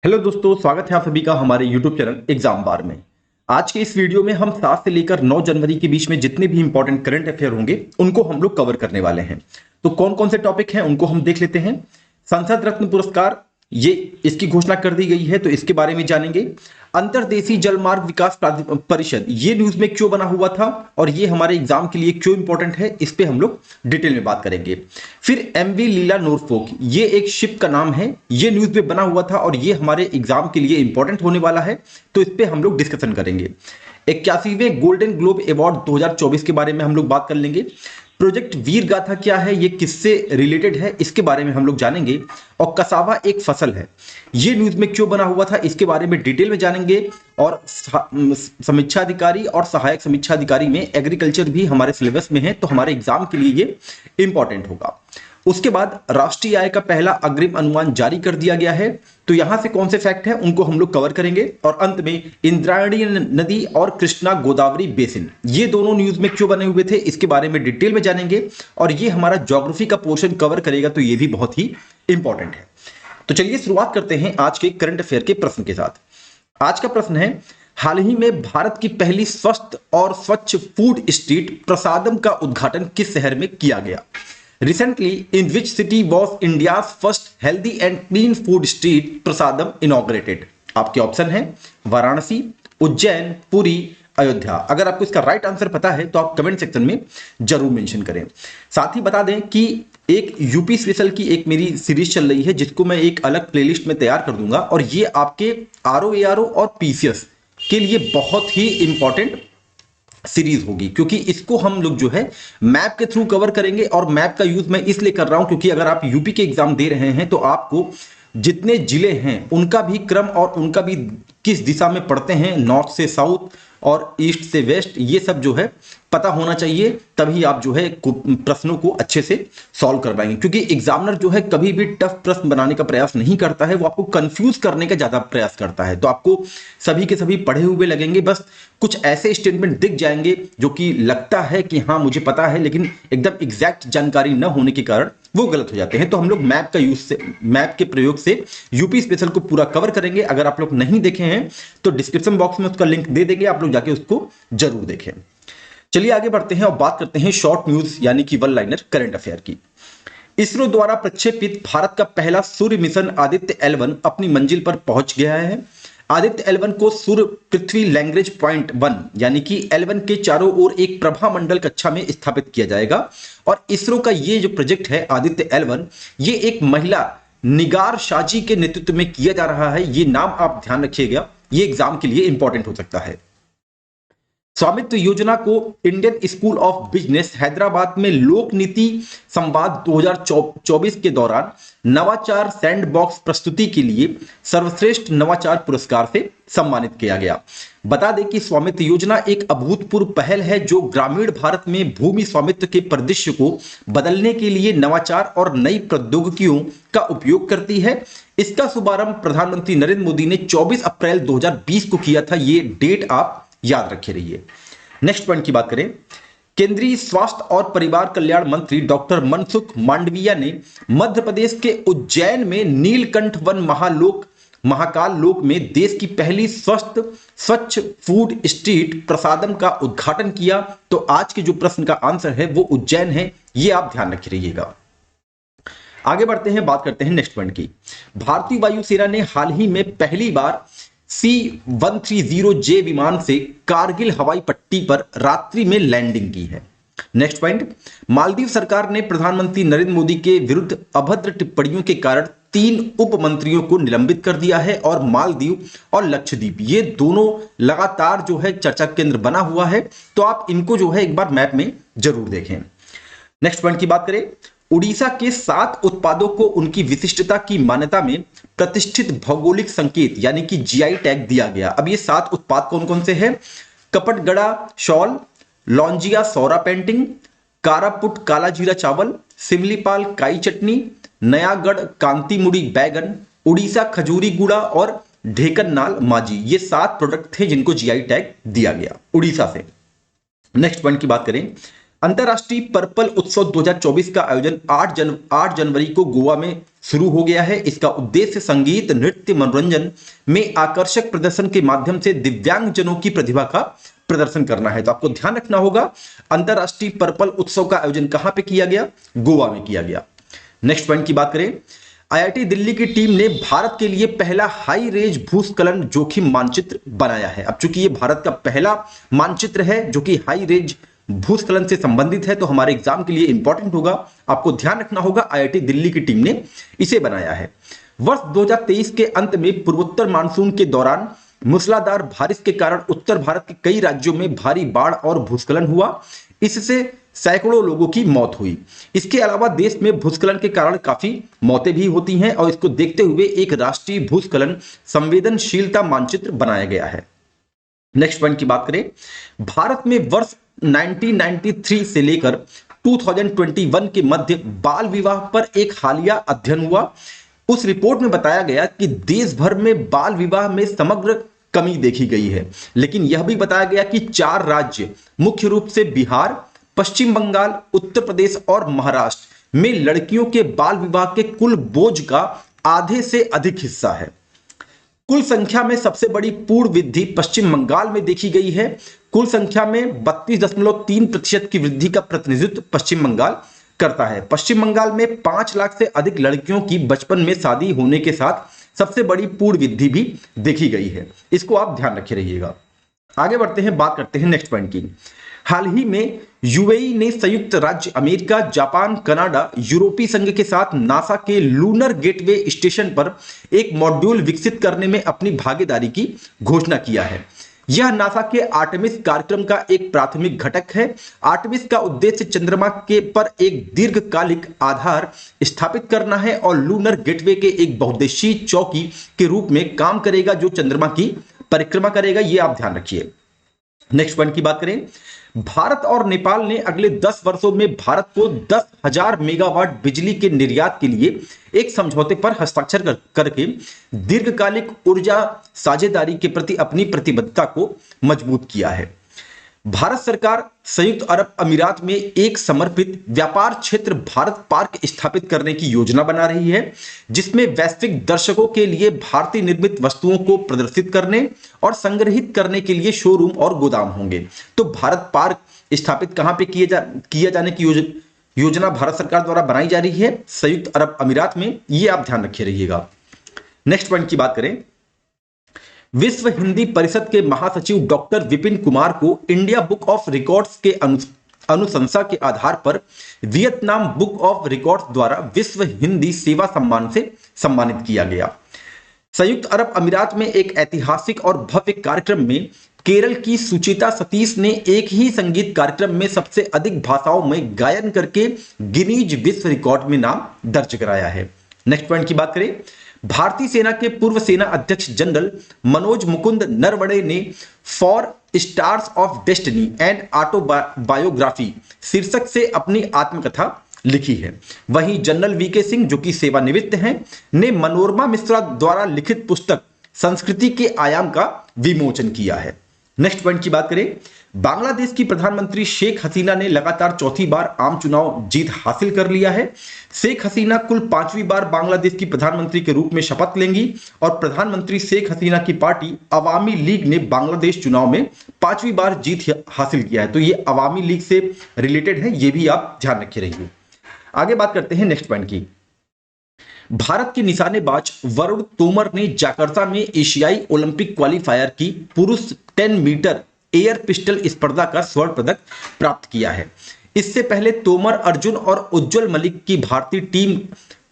Hello दोस्तों, स्वागत है आप सभी का हमारे YouTube चैनल एग्जाम बार में। आज के इस वीडियो में हम 7 से लेकर 9 जनवरी के बीच में जितने भी इंपॉर्टेंट करंट अफेयर होंगे उनको हम लोग कवर करने वाले हैं। तो कौन कौन से टॉपिक हैं उनको हम देख लेते हैं। संसद रत्न पुरस्कार, ये इसकी घोषणा कर दी गई है तो इसके बारे में जानेंगे। अंतर्देशीय जलमार्ग विकास परिषद, ये न्यूज में क्यों बना हुआ था और ये हमारे एग्जाम के लिए क्यों इंपॉर्टेंट है, इस पे हम लोग डिटेल में बात करेंगे। फिर एमवी लीला नॉरफॉक, ये एक शिप का नाम है, ये न्यूज में बना हुआ था और ये हमारे एग्जाम के लिए इंपॉर्टेंट होने वाला है, तो इस पे हम लोग डिस्कशन करेंगे। 81वें गोल्डन ग्लोब अवार्ड 2024 के बारे में हम लोग बात कर लेंगे। प्रोजेक्ट वीर गाथा क्या है, ये किससे रिलेटेड है, इसके बारे में हम लोग जानेंगे। और कसावा एक फसल है, ये न्यूज में क्यों बना हुआ था, इसके बारे में डिटेल में जानेंगे। और समीक्षा अधिकारी और सहायक समीक्षा अधिकारी में एग्रीकल्चर भी हमारे सिलेबस में है, तो हमारे एग्जाम के लिए ये इंपॉर्टेंट होगा। उसके बाद राष्ट्रीय आय का पहला अग्रिम अनुमान जारी कर दिया गया है, तो यहां से कौन से फैक्ट है उनको हम लोग कवर करेंगे। और अंत में इंद्रायणी नदी और कृष्णा गोदावरी बेसिन, ये दोनों न्यूज में क्यों बने हुए थे, इसके बारे में डिटेल में जानेंगे। और ये हमारा ज्योग्राफी का पोर्शन कवर करेगा, तो ये भी बहुत ही इंपॉर्टेंट है। तो चलिए शुरुआत करते हैं आज के करंट अफेयर के प्रश्न के साथ। आज का प्रश्न है, हाल ही में भारत की पहली स्वस्थ और स्वच्छ फूड स्ट्रीट प्रसादम का उद्घाटन किस शहर में किया गया? Recently, in which city was India's first healthy and clean food street prasadam inaugurated? आपके ऑप्शन है वाराणसी, उज्जैन, पुरी, अयोध्या। अगर आपको इसका राइट आंसर पता है तो आप कमेंट सेक्शन में जरूर मेंशन करें। साथ ही बता दें कि एक यूपी स्पेशल की एक मेरी सीरीज चल रही है, जिसको मैं एक अलग प्लेलिस्ट में तैयार कर दूंगा, और ये आपके आरओ एआरओ और पीसीएस के लिए बहुत ही इंपॉर्टेंट सीरीज होगी, क्योंकि इसको हम लोग जो है मैप के थ्रू कवर करेंगे। और मैप का यूज मैं इसलिए कर रहा हूं क्योंकि अगर आप यूपी के एग्जाम दे रहे हैं तो आपको जितने जिले हैं उनका भी क्रम और उनका भी किस दिशा में पड़ते हैं, नॉर्थ से साउथ और ईस्ट से वेस्ट, ये सब जो है पता होना चाहिए, तभी आप जो है प्रश्नों को अच्छे से सॉल्व कर पाएंगे। क्योंकि एग्जामिनर जो है कभी भी टफ प्रश्न बनाने का प्रयास नहीं करता है, वो आपको कंफ्यूज करने का ज्यादा प्रयास करता है। तो आपको सभी के सभी पढ़े हुए लगेंगे, बस कुछ ऐसे स्टेटमेंट दिख जाएंगे जो कि लगता है कि हाँ मुझे पता है, लेकिन एकदम एग्जैक्ट जानकारी न होने के कारण वो गलत हो जाते हैं। तो हम लोग मैप का यूज से, मैप के प्रयोग से यूपी स्पेशल को पूरा कवर करेंगे। अगर आप लोग नहीं देखे हैं तो डिस्क्रिप्शन बॉक्स में उसका लिंक दे देंगे, आप लोग जाके उसको जरूर देखें। चलिए आगे बढ़ते हैं और बात करते हैं शॉर्ट न्यूज यानी कि वन लाइनर करंट अफेयर की। इसरो द्वारा प्रक्षेपित भारत का पहला सूर्य मिशन आदित्य L1 अपनी मंजिल पर पहुंच गया है। आदित्य L1 को सूर्य पृथ्वी लैग्रेंज पॉइंट 1 यानी कि L1 के चारों ओर एक प्रभा मंडल कक्षा में स्थापित किया जाएगा। और इसरो का ये जो प्रोजेक्ट है आदित्य L1, ये एक महिला निगार शाजी के नेतृत्व में किया जा रहा है। ये नाम आप ध्यान रखिएगा, ये एग्जाम के लिए इंपॉर्टेंट हो सकता है। स्वामित्व योजना को Indian school of business Hyderabad में लोक नीति संवाद 2024 के दौरान नवाचार सैंडबॉक्स प्रस्तुति के लिए सर्वश्रेष्ठ नवाचार पुरस्कार से सम्मानित किया गया। बता दें कि स्वामित्व योजना एक अभूतपूर्व पहल है जो ग्रामीण भारत में भूमि स्वामित्व के परिदृश्य को बदलने के लिए नवाचार और नई प्रौद्योगिकियों का उपयोग करती है। इसका शुभारंभ प्रधानमंत्री नरेंद्र मोदी ने 24 अप्रैल 2020 को किया था। ये डेट आप याद रखे रहिए। नेक्स्ट पॉइंट की बात करें, केंद्रीय स्वास्थ्य और परिवार कल्याण मंत्री डॉक्टर मनसुख मांडविया ने मध्य प्रदेश के उज्जैन में नीलकंठ वन महाकाल लोक में देश की पहली स्वच्छ फूड स्ट्रीट प्रसादम का उद्घाटन किया। तो आज के जो प्रश्न का आंसर है वो उज्जैन है, ये आप ध्यान रखे रहिएगा। आगे बढ़ते हैं, बात करते हैं नेक्स्ट पॉइंट की। भारतीय वायुसेना ने हाल ही में पहली बार C-130J विमान से कारगिल हवाई पट्टी पर रात्रि में लैंडिंग की है। नेक्स्ट पॉइंट, मालदीव सरकार ने प्रधानमंत्री नरेंद्र मोदी के विरुद्ध अभद्र टिप्पणियों के कारण 3 उप मंत्रियों को निलंबित कर दिया है। और मालदीव और लक्षद्वीप, ये दोनों लगातार जो है चर्चा केंद्र बना हुआ है, तो आप इनको जो है एक बार मैप में जरूर देखें। नेक्स्ट पॉइंट की बात करें, उड़ीसा के 7 उत्पादों को उनकी विशिष्टता की मान्यता में प्रतिष्ठित भौगोलिक संकेत यानी कि जीआई टैग दिया गया। अब ये 7 उत्पाद कौन कौन से हैं? कपटगड़ा शॉल, लॉन्जिया सौरा पेंटिंग, कारापुट काला जीरा चावल, सिमलीपाल काई चटनी, नयागढ़ कांतीमुड़ी बैगन, उड़ीसा खजूरी गुड़ा और ढेकननाल माजी, ये 7 प्रोडक्ट थे जिनको जीआई टैग दिया गया उड़ीसा से। नेक्स्ट पॉइंट की बात करें, अंतरराष्ट्रीय पर्पल उत्सव 2024 का आयोजन 8 जनवरी को गोवा में शुरू हो गया है। इसका उद्देश्य संगीत, नृत्य, मनोरंजन में आकर्षक प्रदर्शन के माध्यम से दिव्यांगजनों की प्रतिभा का प्रदर्शन करना है। तो आपको ध्यान रखना होगा, अंतरराष्ट्रीय पर्पल उत्सव का आयोजन कहां पे किया गया? गोवा में किया गया। नेक्स्ट पॉइंट की बात करें, आईआईटी दिल्ली की टीम ने भारत के लिए पहला हाई रेंज भूस्खलन जोखिम मानचित्र बनाया है। अब चूंकि ये भारत का पहला मानचित्र है जो कि हाई रेंज भूस्खलन से संबंधित है, तो हमारे एग्जाम के लिए इंपॉर्टेंट होगा, आपको ध्यान रखना होगा, आईआईटी दिल्ली की टीम ने इसे बनाया है। वर्ष 2023 के अंत में पूर्वोत्तर मानसून के दौरान मूसलाधार बारिश के कारण उत्तर भारत के कई राज्यों में भारी बाढ़ और भूस्खलन हुआ। इससे सैकड़ों लोगों की मौत हुई। इसके अलावा देश में भूस्खलन के कारण काफी मौतें भी होती हैं और इसको देखते हुए एक राष्ट्रीय भूस्खलन संवेदनशीलता मानचित्र बनाया गया है। नेक्स्ट पॉइंट की बात करें, भारत में वर्ष 1993 से लेकर 2021 के मध्य बाल विवाह पर एक हालिया अध्ययन हुआ। उस रिपोर्ट में बताया गया कि देश भर में बाल विवाह में समग्र कमी देखी गई है, लेकिन यह भी बताया गया कि 4 राज्य, मुख्य रूप से बिहार, पश्चिम बंगाल, उत्तर प्रदेश और महाराष्ट्र में लड़कियों के बाल विवाह के कुल बोझ का आधे से अधिक हिस्सा है। कुल संख्या में सबसे बड़ी पूर्ण वृद्धि पश्चिम बंगाल में देखी गई है। कुल संख्या में 32.3% की वृद्धि का प्रतिनिधित्व पश्चिम बंगाल करता है। पश्चिम बंगाल में 5 लाख से अधिक लड़कियों की बचपन में शादी होने के साथ सबसे बड़ी पूर्ण वृद्धि भी देखी गई है। इसको आप ध्यान रखे रहिएगा। आगे बढ़ते हैं, बात करते हैं नेक्स्ट पॉइंट की। हाल ही में यूएई ने संयुक्त राज्य अमेरिका, जापान, कनाडा, यूरोपीय संघ के साथ नासा के लूनर गेटवे स्टेशन पर एक मॉड्यूल विकसित करने में अपनी भागीदारी की घोषणा किया है। यह नासा के आर्टेमिस कार्यक्रम का एक प्राथमिक घटक है। आर्टेमिस का उद्देश्य चंद्रमा के पर एक दीर्घकालिक आधार स्थापित करना है और लूनर गेटवे के एक बहुउद्देशीय चौकी के रूप में काम करेगा जो चंद्रमा की परिक्रमा करेगा। यह आप ध्यान रखिए। नेक्स्ट पॉइंट की बात करें, भारत और नेपाल ने अगले 10 वर्षों में भारत को 10,000 मेगावाट बिजली के निर्यात के लिए एक समझौते पर हस्ताक्षर करके दीर्घकालिक ऊर्जा साझेदारी के प्रति अपनी प्रतिबद्धता को मजबूत किया है। भारत सरकार संयुक्त अरब अमीरात में एक समर्पित व्यापार क्षेत्र भारत पार्क स्थापित करने की योजना बना रही है, जिसमें वैश्विक दर्शकों के लिए भारतीय निर्मित वस्तुओं को प्रदर्शित करने और संग्रहित करने के लिए शोरूम और गोदाम होंगे। तो भारत पार्क स्थापित कहां पे किया जाने की योजना भारत सरकार द्वारा बनाई जा रही है? संयुक्त अरब अमीरात में। यह आप ध्यान रखे रहिएगा। नेक्स्ट पॉइंट की बात करें, विश्व हिंदी परिषद के महासचिव डॉक्टर विपिन कुमार को इंडिया बुक ऑफ रिकॉर्ड्स के अनुशंसा के आधार पर वियतनाम बुक ऑफ रिकॉर्ड्स द्वारा विश्व हिंदी सेवा सम्मान से सम्मानित किया गया। संयुक्त अरब अमीरात में एक ऐतिहासिक और भव्य कार्यक्रम में केरल की सुचिता सतीश ने एक ही संगीत कार्यक्रम में सबसे अधिक भाषाओं में गायन करके गिनीज विश्व रिकॉर्ड में नाम दर्ज कराया है। नेक्स्ट पॉइंट की बात करें, भारतीय सेना के पूर्व सेना अध्यक्ष जनरल मनोज मुकुंद नरवणे ने for stars of destiny and autobiography शीर्षक से अपनी आत्मकथा लिखी है। वहीं जनरल वीके सिंह, जो कि सेवानिवृत्त हैं, ने मनोरमा मिश्रा द्वारा लिखित पुस्तक संस्कृति के आयाम का विमोचन किया है। नेक्स्ट पॉइंट की बात करें, बांग्लादेश की प्रधानमंत्री शेख हसीना ने लगातार चौथी बार आम चुनाव जीत हासिल कर लिया है। शेख हसीना कुल 5वीं बार बांग्लादेश की प्रधानमंत्री के रूप में शपथ लेंगी और प्रधानमंत्री शेख हसीना की पार्टी अवामी लीग ने बांग्लादेश चुनाव में 5वीं बार जीत हासिल किया है। तो ये अवामी लीग से रिलेटेड है, ये भी आप ध्यान रखे रहिए। आगे बात करते हैं नेक्स्ट पॉइंट की। भारत के निशानेबाज वरुण तोमर ने जकार्ता में एशियाई ओलंपिक क्वालिफायर की पुरुष 10 मीटर एयर पिस्टल स्पर्धा का स्वर्ण पदक प्राप्त किया है। इससे पहले तोमर, अर्जुन और उज्जवल मलिक की भारतीय टीम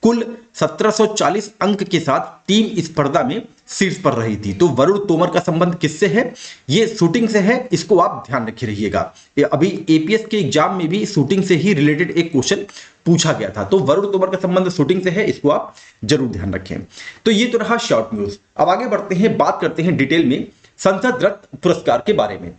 कुल 1740 अंक के साथ टीम स्पर्धा में शीर्ष पर रही थी। तो वरुण तोमर का संबंध किससे है? ये शूटिंग से है, इसको आप ध्यान रखे रहिएगा। अभी एपीएस के एग्जाम में भी शूटिंग से ही रिलेटेड एक क्वेश्चन पूछा गया था। तो वरुण तोमर का संबंध शूटिंग से है, इसको आप जरूर ध्यान रखें। तो ये तो रहा शॉर्ट न्यूज। अब आगे बढ़ते हैं, बात करते हैं डिटेल में संसद रत्न पुरस्कार के बारे में।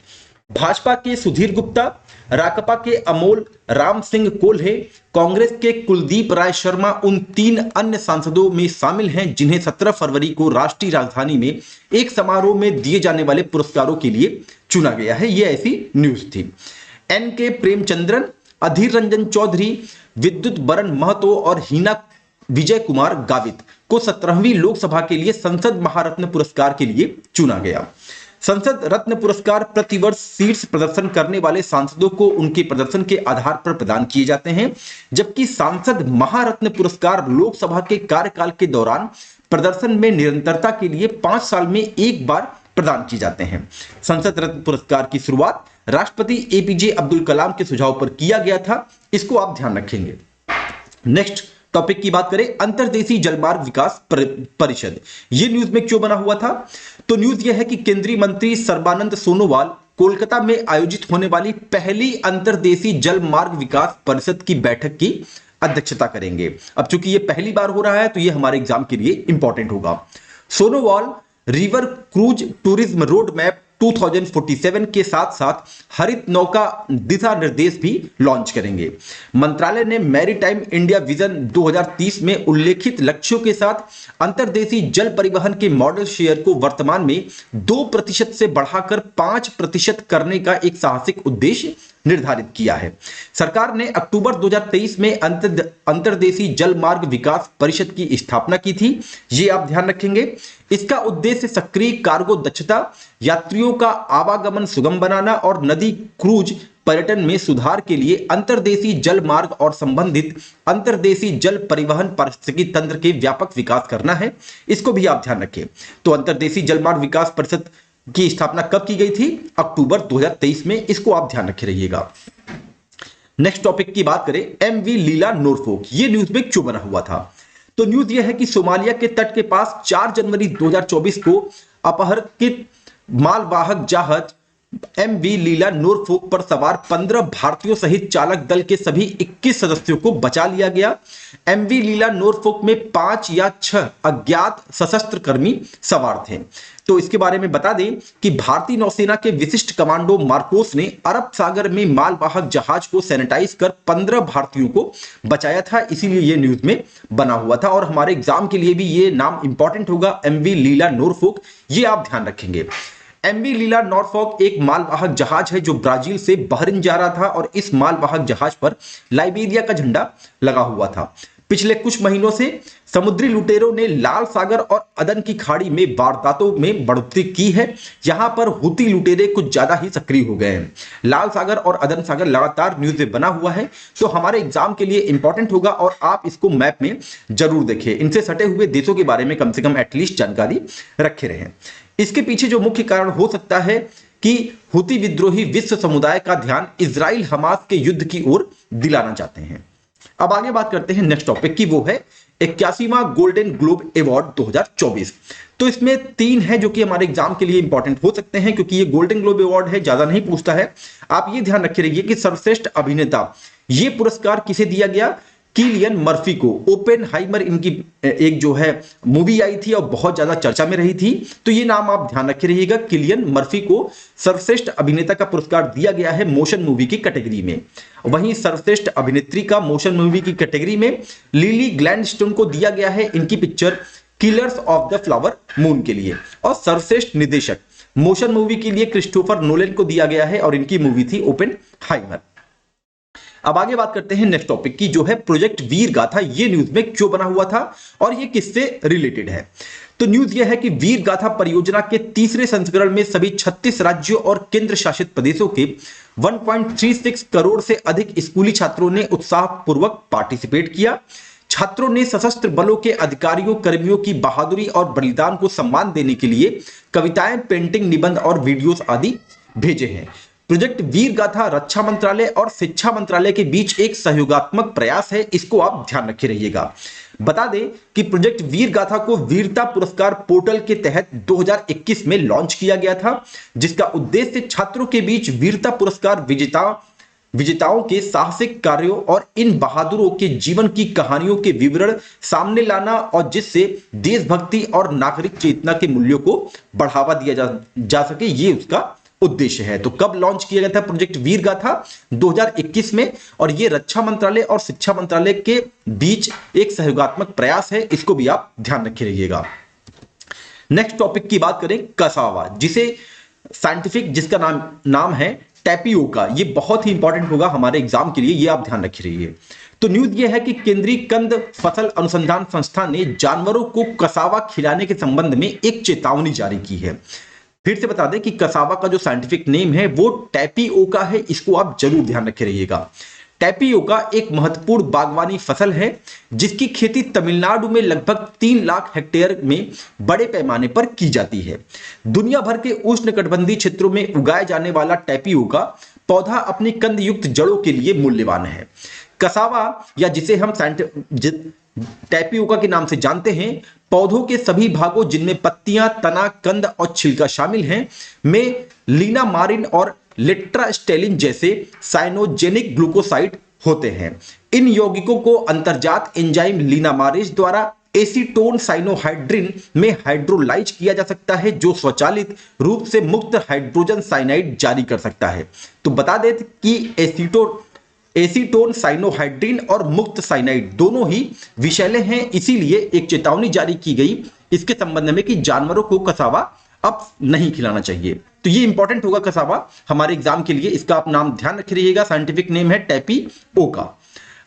भाजपा के सुधीर गुप्ता, राकपा के अमोल राम सिंह कोल्हे, कांग्रेस के कुलदीप राय शर्मा उन 3 अन्य सांसदों में शामिल हैं जिन्हें 17 फरवरी को राष्ट्रीय राजधानी में एक समारोह में दिए जाने वाले पुरस्कारों के लिए चुना गया है। यह ऐसी न्यूज थी। एन के प्रेमचंद्रन, अधीर रंजन चौधरी, विद्युत बरन महतो और हिना विजय कुमार गावित को 17वीं लोकसभा के लिए संसद महारत्न पुरस्कार के लिए चुना गया। संसद रत्न पुरस्कार प्रतिवर्ष शीर्ष प्रदर्शन करने वाले सांसदों को उनके प्रदर्शन के आधार पर प्रदान किए जाते हैं, जबकि सांसद महारत्न पुरस्कार लोकसभा के कार्यकाल के दौरान प्रदर्शन में निरंतरता के लिए 5 साल में एक बार प्रदान किए जाते हैं। संसद रत्न पुरस्कार की शुरुआत राष्ट्रपति एपीजे अब्दुल कलाम के सुझाव पर किया गया था, इसको आप ध्यान रखेंगे। नेक्स्ट टॉपिक की बात करें, अंतर्देशीय जलमार्ग विकास परिषद, ये न्यूज में क्यों बना हुआ था? तो न्यूज यह है कि केंद्रीय मंत्री सर्बानंद सोनोवाल कोलकाता में आयोजित होने वाली पहली अंतर्देशीय जल मार्ग विकास परिषद की बैठक की अध्यक्षता करेंगे। अब चूंकि ये पहली बार हो रहा है तो ये हमारे एग्जाम के लिए इंपॉर्टेंट होगा। Sonowal river cruise tourism road map 2047 के साथ साथ हरित नौका दिशा निर्देश भी लॉन्च करेंगे। मंत्रालय ने मैरीटाइम इंडिया विजन 2030 में उल्लेखित लक्ष्यों के साथ अंतर्देशीय जल परिवहन के मॉडल शेयर को वर्तमान में 2% से बढ़ाकर 5% करने का एक साहसिक उद्देश्य निर्धारित किया है। सरकार ने अक्टूबर 2023 में अंतर्देशीय जल मार्ग विकास परिषद की स्थापना की थी, ये आप ध्यान रखेंगे। इसका उद्देश्य सक्रिय कार्गो दक्षता, यात्रियों का आवागमन सुगम बनाना और नदी क्रूज पर्यटन में सुधार के लिए अंतर्देशीय जल मार्ग और संबंधित अंतर्देशीय जल परिवहन पारिस्थितिकी तंत्र के व्यापक विकास करना है, इसको भी आप ध्यान रखें। तो अंतर्देशीय जल मार्ग विकास परिषद की स्थापना कब की गई थी? अक्टूबर 2023 में, इसको आप ध्यान रखे रहिएगा। नेक्स्ट टॉपिक की बात करें, एमवी लीला नॉरफॉक, ये न्यूज में क्यों बना हुआ था? तो न्यूज ये है कि सोमालिया के तट के पास 4 जनवरी 2024 को अपहृत मालवाहक जहाज एमवी लीला नॉरफॉक पर सवार 15 भारतीयों सहित चालक दल के सभी 21 सदस्यों को बचा लिया गया। एमवी लीला नॉरफॉक में 5 या 6 अज्ञात सशस्त्र कर्मी सवार थे। तो इसके बारे में बता दें कि भारतीय नौसेना के विशिष्ट कमांडो मार्कोस ने अरब सागर में मालवाहक जहाज को सैनिटाइज कर 15 भारतीयों को बचाया था, इसीलिए ये न्यूज में बना हुआ था और हमारे एग्जाम के लिए भी ये नाम इंपॉर्टेंट होगा, एमवी लीला नॉरफॉक, ये आप ध्यान रखेंगे। एमवी लीला नॉरफॉक एक मालवाहक जहाज है जो ब्राजील से बहरीन जा रहा था और इस मालवाहक जहाज पर लाइबेरिया का झंडा लगा हुआ था। पिछले कुछ महीनों से समुद्री लुटेरों ने लाल सागर और अदन की खाड़ी में वारदातों में बढ़ोतरी की है। यहां पर हुती लुटेरे कुछ ज्यादा ही सक्रिय हो गए हैं। लाल सागर और अदन सागर लगातार न्यूज में बना हुआ है, तो हमारे एग्जाम के लिए इंपॉर्टेंट होगा और आप इसको मैप में जरूर देखिए। इनसे सटे हुए देशों के बारे में कम से कम एटलीस्ट जानकारी रखे रहें। इसके पीछे जो मुख्य कारण हो सकता है कि हुती विद्रोही विश्व समुदाय का ध्यान इजराइल हमास के युद्ध की ओर दिलाना चाहते हैं। अब आगे बात करते हैं नेक्स्ट टॉपिक की, वो है 81वां गोल्डन ग्लोब अवार्ड 2024। तो इसमें 3 है जो कि हमारे एग्जाम के लिए इंपॉर्टेंट हो सकते हैं, क्योंकि ये गोल्डन ग्लोब अवार्ड है, ज्यादा नहीं पूछता है। आप ये ध्यान रखे रहिए कि सर्वश्रेष्ठ अभिनेता, ये पुरस्कार किसे दिया गया? किलियन मर्फी को। ओपेनहाइमर इनकी एक जो है मूवी आई थी और बहुत ज्यादा चर्चा में रही थी, तो ये नाम आप ध्यान रखे रहिएगा। किलियन मर्फी को सर्वश्रेष्ठ अभिनेता का पुरस्कार दिया गया है मोशन मूवी की कैटेगरी में। वहीं सर्वश्रेष्ठ अभिनेत्री का मोशन मूवी की कैटेगरी में लिली ग्लैडस्टोन को दिया गया है इनकी picture killers of the flower moon के लिए। और सर्वश्रेष्ठ निर्देशक मोशन मूवी के लिए क्रिस्टोफर नोलन को दिया गया है और इनकी मूवी थी ओपेनहाइमर। अब आगे बात करते हैं नेक्स्ट टॉपिक की, जो है प्रोजेक्ट वीर गाथा। ये न्यूज में क्यों बना हुआ था और ये किससे रिलेटेड है? तो न्यूज ये है कि वीर गाथा परियोजना के तीसरे संस्करण में सभी 36 राज्यों और केंद्र शासित प्रदेशों के 1.36 करोड़ से अधिक स्कूली छात्रों ने उत्साहपूर्वक पार्टिसिपेट किया। छात्रों ने सशस्त्र बलों के अधिकारियों कर्मियों की बहादुरी और बलिदान को सम्मान देने के लिए कविताएं, पेंटिंग, निबंध और वीडियोस आदि भेजे हैं। प्रोजेक्ट वीर गाथा रक्षा मंत्रालय और शिक्षा मंत्रालय के बीच एक सहयोगात्मक प्रयास है, इसको आप ध्यान रखे रहिएगा। बता दें कि प्रोजेक्ट वीर गाथा को वीरता पुरस्कार पोर्टल के तहत 2021 में लॉन्च किया गया था, जिसका उद्देश्य छात्रों के बीच वीरता पुरस्कार विजेताओं के साहसिक कार्यों और इन बहादुरों के जीवन की कहानियों के विवरण सामने लाना और जिससे देशभक्ति और नागरिक चेतना के मूल्यों को बढ़ावा दिया जा सके, ये उसका उद्देश्य है। तो कब लॉन्च किया गया था प्रोजेक्ट वीर गाथा? 2021 में, और ये रक्षा मंत्रालय और शिक्षा मंत्रालय के बीच एक सहयोगात्मक प्रयास है, इसको भी आप ध्यान रखे रहिएगा। नेक्स्ट टॉपिक की बात करें, कसावा, जिसे साइंटिफिक जिसका नाम है टैपियोका। ये बहुत ही इंपॉर्टेंट होगा हमारे एग्जाम के लिए, ये आप ध्यान रखे रहिए। तो न्यूज ये है कि केंद्रीय कंद फसल अनुसंधान संस्थान ने जानवरों को कसावा खिलाने के संबंध में एक चेतावनी जारी की है। फिर से बता दें कि कसावा का जो साइंटिफिक नेम है वो टैपियोका है, इसको आप जरूर ध्यान रखे रहिएगा। टैपियोका एक महत्वपूर्ण बागवानी फसल है जिसकी खेती तमिलनाडु में लगभग 3 लाख हेक्टेयर में बड़े पैमाने पर की जाती है। दुनिया भर के उष्णकटिबंधीय क्षेत्रों में उगाए जाने वाला टैपियोका पौधा अपनी कंद युक्त जड़ों के लिए मूल्यवान है। कसावा या जिसे हम टैपियोका के नाम से जानते हैं, पौधों के सभी भागों जिनमें पत्तियां, तना, कंद और छिलका शामिल हैं में लीनामारिन और लेट्रास्टेलिन जैसे साइनोजेनिक ग्लूकोसाइड होते हैं। इन यौगिकों को अंतर्जात एंजाइम लीनामारेज द्वारा एसीटोन साइनोहाइड्रिन में हाइड्रोलाइज किया जा सकता है जो स्वचालित रूप से मुक्त हाइड्रोजन साइनाइड जारी कर सकता है। तो बता दें कि एसीटोन साइनोहाइड्रिन और मुक्त साइनाइड दोनों ही विषैले हैं, इसीलिए एक चेतावनी जारी की गई इसके संबंध में कि जानवरों को कसावा अब नहीं खिलाना चाहिए। तो ये इंपॉर्टेंट होगा कसावा हमारे एग्जाम के लिए, इसका आप नाम ध्यान रखे रहिएगा। साइंटिफिक नेम है टैपियोका।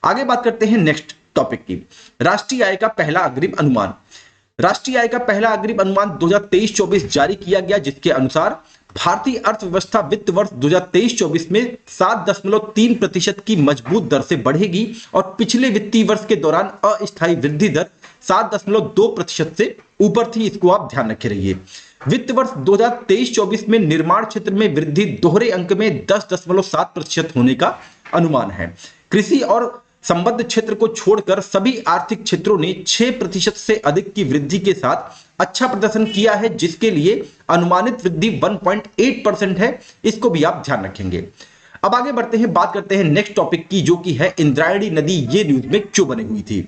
आगे बात करते हैं नेक्स्ट टॉपिक की, राष्ट्रीय आय का पहला अग्रिम अनुमान। राष्ट्रीय आय का पहला अग्रिम अनुमान 2023-24 जारी किया गया, जिसके अनुसार भारतीय अर्थव्यवस्था वित्त वर्ष 2023-24 में 7.3% की मजबूत दर से बढ़ेगी और पिछले वित्तीय वर्ष के दौरान अस्थायी वृद्धि दर 7.2% से ऊपर थी, इसको आप ध्यान रखे रहिए। वित्त वर्ष 2023-24 में निर्माण क्षेत्र में वृद्धि दोहरे अंक में 10.7% होने का अनुमान है। कृषि और संबद्ध क्षेत्र को छोड़कर सभी आर्थिक क्षेत्रों ने 6% से अधिक की वृद्धि के साथ अच्छा प्रदर्शन किया है, जिसके लिए अनुमानित वृद्धि 1.8% है, इसको भी आप ध्यान रखेंगे। अब आगे बढ़ते हैं, बात करते हैं नेक्स्ट टॉपिक की, जो कि है इंद्रायणी नदी ये न्यूज में क्यों बनी हुई थी।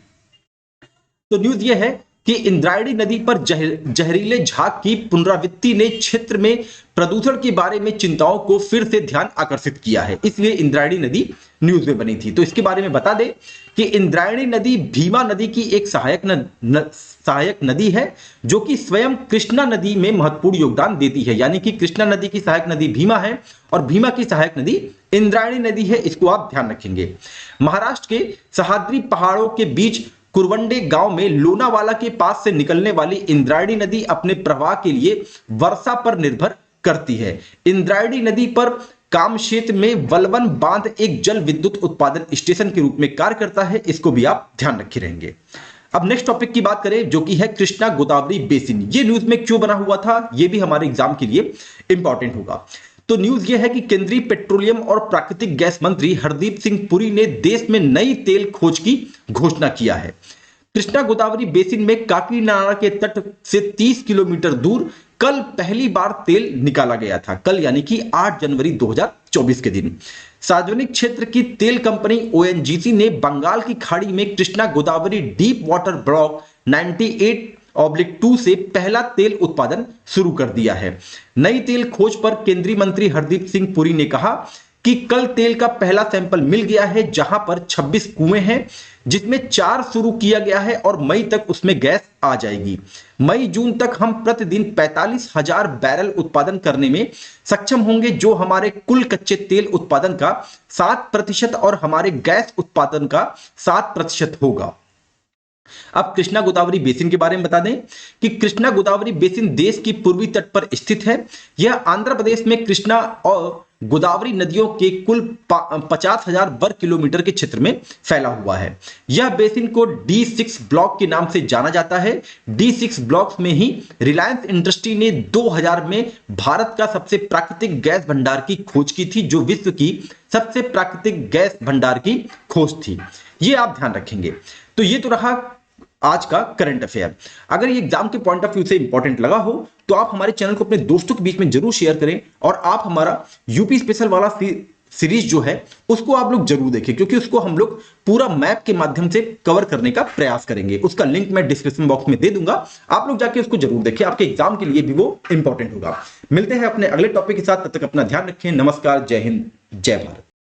तो न्यूज ये है कि इंद्रायणी नदी पर जहरीले झाग की पुनरावृत्ति ने क्षेत्र में प्रदूषण के बारे में चिंताओं को फिर से ध्यान आकर्षित किया है, इसलिए इंद्रायणी नदी न्यूज में बनी थी। तो इसके बारे में बता दें कि इंद्रायणी नदी भीमा नदी की एक सहायक नदी है जो कि स्वयं कृष्णा नदी में महत्वपूर्ण योगदान देती है। यानी कि कृष्णा नदी की सहायक नदी भीमा है और भीमा की सहायक नदी इंद्रायणी नदी है, इसको आप ध्यान रखेंगे। महाराष्ट्र के सह्याद्री पहाड़ों के बीच कुरवंडे गांव में लोनावाला के पास से निकलने वाली इंद्रायणी नदी अपने प्रवाह के लिए वर्षा पर निर्भर करती है। इंद्रायणी नदी पर काम क्षेत्र में वलवन बांध एक जल विद्युत उत्पादन स्टेशन के रूप में कार्य करता है, इसको भी आप ध्यान रखे रहेंगे। अब नेक्स्ट टॉपिक की बात करें, जो कि है कृष्णा गोदावरी बेसिन। ये न्यूज में क्यों बना हुआ था, ये भी हमारे एग्जाम के लिए इंपॉर्टेंट होगा। तो न्यूज ये है कि केंद्रीय पेट्रोलियम और प्राकृतिक गैस मंत्री हरदीप सिंह पुरी ने देश में नई तेल खोज की घोषणा किया है। कृष्णा गोदावरी बेसिन में काकीनाडा के तट से 30 किलोमीटर दूर कल पहली बार तेल निकाला गया था। कल यानी कि 8 जनवरी 2024 के दिन सार्वजनिक क्षेत्र की तेल कंपनी ओएनजीसी ने बंगाल की खाड़ी में Krishna Godavari deep water block 98/2 से पहला तेल उत्पादन शुरू कर दिया है। नई तेल खोज पर केंद्रीय मंत्री हरदीप सिंह पुरी ने कहा कि कल तेल का पहला सैंपल मिल गया है, जहां पर 26 कुएं हैं, जिसमें 4 शुरू किया गया है और मई तक उसमें गैस आ जाएगी। मई जून तक हम प्रतिदिन 45,000 बैरल उत्पादन करने में सक्षम होंगे, जो हमारे कुल कच्चे तेल उत्पादन का 7% और हमारे गैस उत्पादन का 7% होगा। अब कृष्णा गोदावरी बेसिन के बारे में बता दें कि कृष्णा गोदावरी बेसिन देश की पूर्वी तट पर स्थित है। यह आंध्र प्रदेश में कृष्णा और गोदावरी नदियों के कुल 50,000 वर्ग किलोमीटर के क्षेत्र में फैला हुआ है। यह बेसिन को D6 ब्लॉक के नाम से जाना जाता है। D6 ब्लॉक में ही रिलायंस इंडस्ट्री ने 2000 में भारत का सबसे प्राकृतिक गैस भंडार की खोज की थी, जो विश्व की सबसे प्राकृतिक गैस भंडार की खोज थी। ये आप ध्यान रखेंगे। तो ये तो रहा आज का करंट अफेयर। अगर ये एग्जाम के पॉइंट ऑफ व्यू से इंपॉर्टेंट लगा हो तो आप हमारे चैनल को अपने दोस्तों के बीच में जरूर शेयर करें और आप हमारा यूपी स्पेशल वाला सीरीज जो है उसको आप लोग जरूर देखें, क्योंकि उसको हम लोग पूरा मैप के माध्यम से कवर करने का प्रयास करेंगे। उसका लिंक मैं डिस्क्रिप्शन बॉक्स में दे दूंगा, आप लोग जाके उसको जरूर देखें, आपके एग्जाम के लिए भी वो इंपॉर्टेंट होगा। मिलते हैं अपने अगले टॉपिक के साथ, तब तक अपना ध्यान रखें। नमस्कार, जय हिंद, जय भारत।